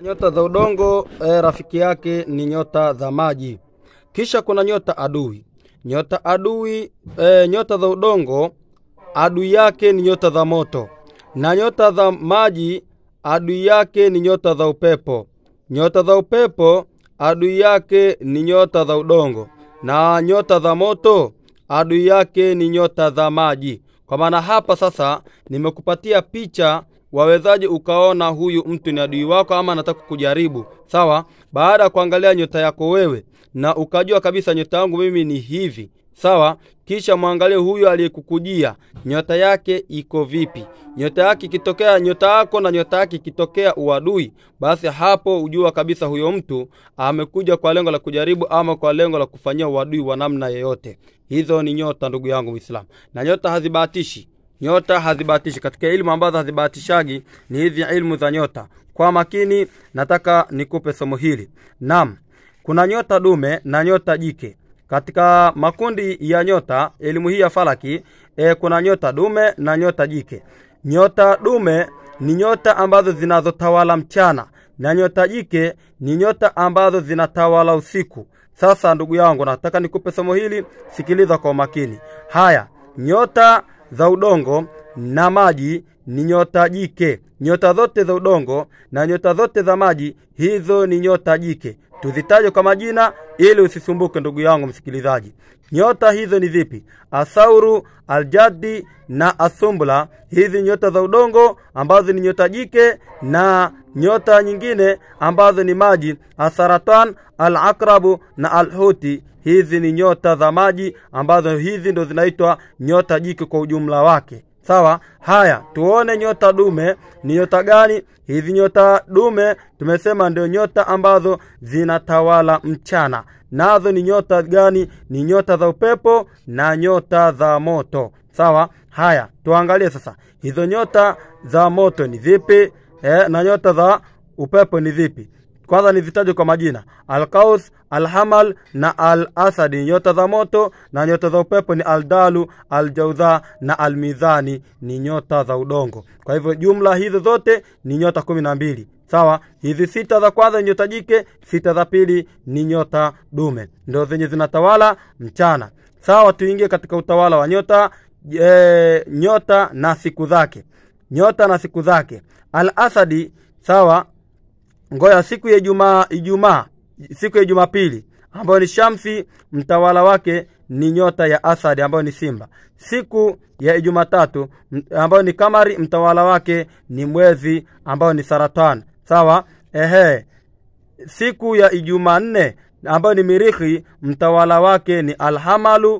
Nyota za udongo rafiki yake ni nyota za maji. Kisha kuna nyota adui. Nyota za udongo adui yake ni nyota za moto. Na nyota za maji adui yake ni nyota za upepo. Nyota za upepo adui yake ni nyota za udongo. Na nyota za moto adui yake ni nyota za maji. Kwa maana hapa sasa nimekupatia picha, wawezaje ukaona huyu mtu ni adui wako ama anataka kujaribu. Sawa? Baada kuangalia nyota yako wewe na ukajua kabisa nyota yangu mimi ni hivi. Sawa? Kisha muangalie huyu aliyekukujia, nyota yake iko vipi. Nyota yake ikitokea nyota yako na nyota yake ikitokea uadui, basi hapo ujua kabisa huyo mtu amekuja kwa lengo la kujaribu ama kwa lengo la kufanyia uadui wa namna yoyote. Hizo ni nyota, ndugu yangu Muislamu. Na nyota hazibahatishi. Nyota hazibahatishi. Katika elimu ambazo hazibahatishagi ni hizi elimu za nyota. Kwa makini nataka nikupe somo hili. Naam, kuna nyota dume na nyota jike. Katika makundi ya nyota, elimu hii ya falaki, kuna nyota dume na nyota jike. Nyota dume ni nyota ambazo zinazotawala mchana, na nyota jike ni nyota ambazo zinatawala usiku. Sasa ndugu yangu, nataka nikupe somo hili, sikiliza kwa makini. Haya, nyota za udongo na maji ni nyota jike. Nyota zote za udongo na nyota zote za maji, hizo ni nyota jike. Tuzitaje kwa majina ili usisumbuke ndugu yangu msikilizaji. Nyota hizo ni zipi? Asauru, Aljadi na Asumbula. Hizi nyota za udongo ambazo ni nyota jike, na nyota nyingine ambazo ni maji, Asaratan, Al-Akrabu na Al-Huti. Hizi ni nyota za maji ambazo hizi ndo zinaitwa nyota jike kwa ujumla wake. Sawa? Haya, tuone nyota dume ni nyota gani. Hizi nyota dume tumesema ndio nyota ambazo zinatawala mchana. Nazo ni nyota gani? Ni nyota za upepo na nyota za moto. Sawa? Haya, tuangalie sasa hizo nyota za moto ni zipi na nyota za upepo ni zipi. Kwanza nizitaje kwa majina. Al-Qaus, Al-Hamal na Al-Asad nyota za moto, na nyota za upepo ni Al-Dalu, Al-Jawza na Al-Mizani ni nyota za udongo. Kwa hivyo jumla hizo zote ni nyota 12. Sawa? Hizi 6 za kwanza ni nyota jike, 6 za pili ni nyota dume. Ndio zenye zinatawala mchana. Sawa, tuingie katika utawala wa nyota nyota na siku zake. Nyota na siku zake. Al-Asadi, sawa, ngoja siku ya Ijumaa, siku ya Jumapili ambayo ni Shamsi, mtawala wake ni nyota ya Asad ambayo ni Simba. Siku ya Jumatatu ambayo ni Kamari, mtawala wake ni mwezi ambayo ni Saratan. Sawa? Siku ya Jumanne ambayo ni Mirihi, mtawala wake ni Alhamalu